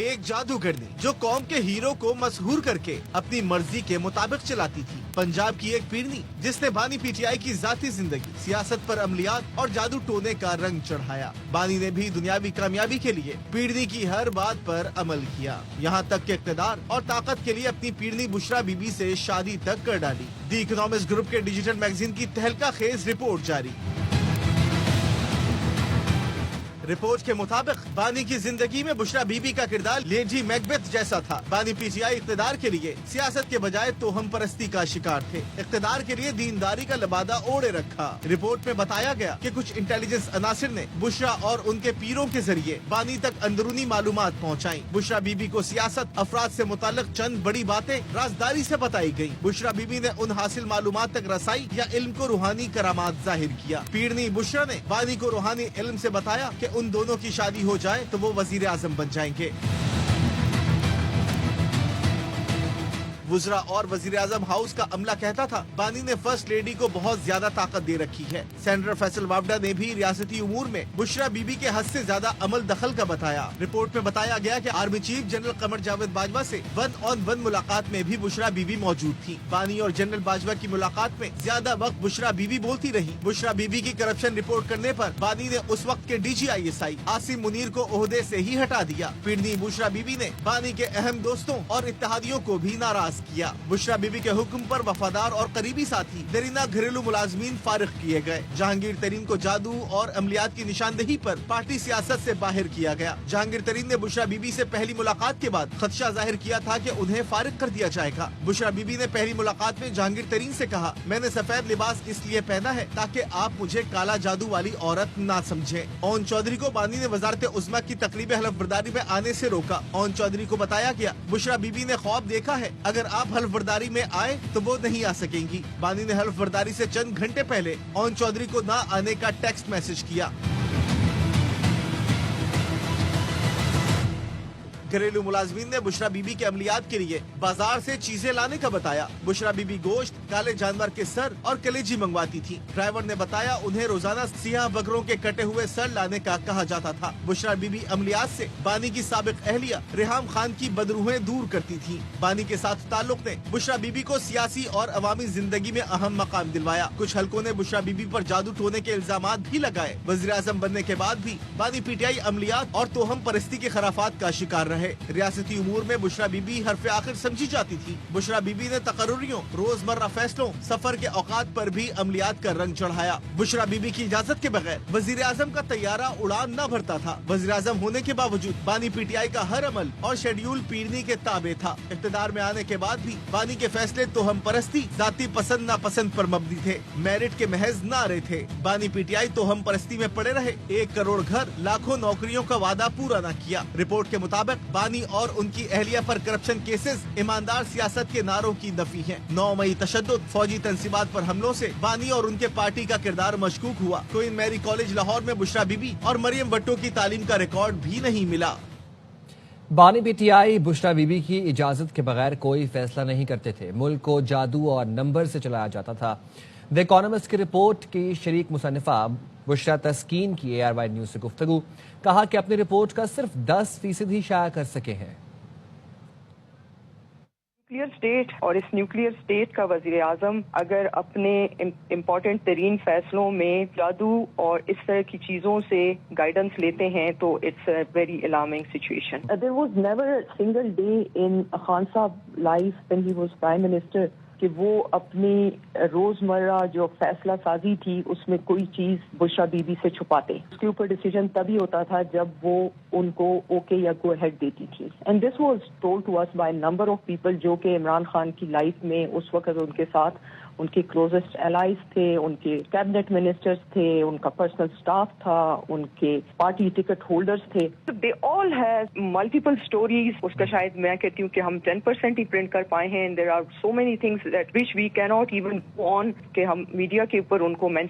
ایک جادوگرنی جو قوم کے ہیرو کو مسحور کر کے اپنی مرضی کے مطابق چلاتی تھی. پنجاب کی ایک پیرنی جس نے بانی پی ٹی آئی کی ذاتی زندگی، سیاست پر عملیات اور جادو ٹونے کا رنگ چڑھایا. بانی نے بھی دنیاوی کامیابی کے لیے پیرنی کی ہر بات پر عمل کیا، یہاں تک کہ اقتدار اور طاقت کے لیے اپنی پیرنی بشرا بی بی سے شادی تک کر ڈالی. دی اکنامسٹ گروپ کے ڈیجیٹل میگزین کی تہلکہ خیز رپورٹ جاری. رپورٹ کے مطابق بانی کی زندگی میں بشرا بی بی کا کردار لیڈی میکبیتھ جیسا تھا. بانی پی ٹی آئی اقتدار کے لیے سیاست کے بجائے توہم پرستی کا شکار تھے. اقتدار کے لیے دینداری کا لبادہ اوڑے رکھا. رپورٹ میں بتایا گیا کہ کچھ انٹیلیجنس عناصر نے بشرا اور ان کے پیروں کے ذریعے بانی تک اندرونی معلومات پہنچائیں. بشرا بی بی کو سیاست، افراد سے متعلق چند بڑی باتیں رازداری سے بتائی گئیں. بشرا بی بی نے ان حاصل معلومات تک رسائی یا علم کو روحانی کرامات ظاہر کیا. پیرنی بشرا نے بانی کو روحانی علم سے بتایا کہ ان دونوں کی شادی ہو جائے تو وہ وزیر اعظم بن جائیں گے. وزراء اور وزیر اعظم ہاؤس کا عملہ کہتا تھا بانی نے فرسٹ لیڈی کو بہت زیادہ طاقت دے رکھی ہے. سینیٹر فیصل وابڈا نے بھی ریاستی امور میں بشرا بی بی کے حد سے زیادہ عمل دخل کا بتایا. رپورٹ میں بتایا گیا کہ army chief general Qamar Javed Bajwa سے 1-on-1 ملاقات میں بھی بشرا بی بی موجود تھی. بانی اور جنرل باجوہ کی ملاقات میں زیادہ وقت بشرا بی بی بولتی رہی. بشرا بی بی کی کرپشن رپورٹ کرنے پر بانی نے اس وقت کے D G I S I Asim Munir کو عہدے سے ہی ہٹا دیا. پیرنی بشرا بی بی نے بانی کے اہم دوستوں اور اتحادیوں کو بھی ناراض کیا. بشرا بی بی کے حکم پر وفادار اور قریبی ساتھی دیرینہ گھریلو ملازمین فارغ کیے گئے. جہانگیر ترین کو جادو اور عملیات کی نشاندہی پر پارٹی سیاست سے باہر کیا گیا. جہانگیر ترین نے بشرا بی بی سے پہلی ملاقات کے بعد خدشہ ظاہر کیا تھا کہ انہیں فارغ کر دیا جائے گا. بشرا بی بی نے پہلی ملاقات میں جہانگیر ترین سے کہا، میں نے سفید لباس اس لیے پہنا ہے تاکہ آپ مجھے کالا جادو والی عورت نہ سمجھیں. اون چودھری کو بانی نے وزارت عظمیٰ کی تقریب حلف برداری میں آنے سے روکا. اون چودھری کو بتایا گیا بشرا بی بی نے خواب دیکھا ہے، اگر آپ حلف برداری میں آئے تو وہ نہیں آ سکیں گی. بانی نے حلف برداری سے چند گھنٹے پہلے اون چودھری کو نہ آنے کا ٹیکسٹ میسج کیا. گھریلو ملازمین نے بشرا بی بی کے عملیات کے لیے بازار سے چیزیں لانے کا بتایا. بشرا بی بی گوشت، کالے جانور کے سر اور کلیجی منگواتی تھی. ڈرائیور نے بتایا انہیں روزانہ سیاہ بکروں کے کٹے ہوئے سر لانے کا کہا جاتا تھا. بشرا بی بی عملیات سے بانی کی سابق اہلیہ ریحام خان کی بدروہیں دور کرتی تھی. بانی کے ساتھ تعلق نے بشرا بی بی کو سیاسی اور عوامی زندگی میں اہم مقام دلوایا. کچھ حلقوں نے بشرا بی بی پر جادو ٹونے کے الزامات بھی لگائے. وزیر اعظم بننے کے بعد بھی بانی پی ٹی آئی عملیات اور توہم پرستی کے خرافات کا شکار رہے. ریاستی امور میں بشرا بی بی حرف آخر سمجھی جاتی تھی. بشرا بی بی نے تقرریوں، روزمرہ فیصلوں، سفر کے اوقات پر بھی عملیات کا رنگ چڑھایا. بشرا بی بی کی اجازت کے بغیر وزیر اعظم کا طیارہ اڑان نہ بھرتا تھا. وزیر اعظم ہونے کے باوجود بانی پی ٹی آئی کا ہر عمل اور شیڈیول پیرنی کے تابع تھا. اقتدار میں آنے کے بعد بھی بانی کے فیصلے توہم پرستی، ذاتی پسند ناپسند پر مبنی تھے. میرٹ کے محض نعرے تھے. بانی پی ٹی آئی توہم پرستی میں پڑے رہے. 1 کروڑ گھر، لاکھوں نوکریوں کا وعدہ پورا نہ کیا. رپورٹ کے مطابق بانی اور ان کی اہلیہ پر کرپشن کیسز ایماندار سیاست کے نعروں کی نفی ہیں. 9 مئی تشدد، فوجی تنصیبات پر حملوں سے بانی اور ان کے پارٹی کا کردار مشکوک ہوا. کوئن میری کالج لاہور میں بشرا بی بی اور مریم بھٹو کی تعلیم کا ریکارڈ بھی نہیں ملا. بانی P T I Bushra Bibi کی اجازت کے بغیر کوئی فیصلہ نہیں کرتے تھے. ملک کو جادو اور نمبر سے چلایا جاتا تھا. دی اکانومسٹ کی رپورٹ کی شریک مصنفہ بشرا تسکین کی ARY نیوز سے گفتگو. کہا کہ اپنی رپورٹ کا صرف 10% ہی شائع کر سکے ہیں. نیوکلیئر اسٹیٹ اور اس نیوکلیئر اسٹیٹ کا وزیر اعظم اگر اپنے امپورٹنٹ ترین فیصلوں میں جادو اور اس طرح کی چیزوں سے گائیڈنس لیتے ہیں تو it's a very alarming situation. There was never a single day in Khan صاحب life when he was prime minister کہ وہ اپنی روزمرہ جو فیصلہ سازی تھی اس میں کوئی چیز بشرا بی بی سے چھپاتے. اس کے اوپر ڈیسیجن تبھی ہوتا تھا جب وہ ان کو اوکے یا گو ہیڈ دیتی تھی. And this was told to us by number of people جو کہ عمران خان کی لائف میں اس وقت ان کے ساتھ ان کے کلوزسٹ الائز تھے، ان کے کیبنٹ منسٹرز تھے، ان کا پرسنل سٹاف تھا، ان کے پارٹی ٹکٹ ہولڈرز تھے. دے آل ہیو ملٹیپل اسٹوریز. اس کا شاید میں کہتی ہوں کہ ہم 10% ہی پرنٹ کر پائے ہیں. There are so many things that which we can not even go آن کہ ہم میڈیا کے اوپر ان کو مینشن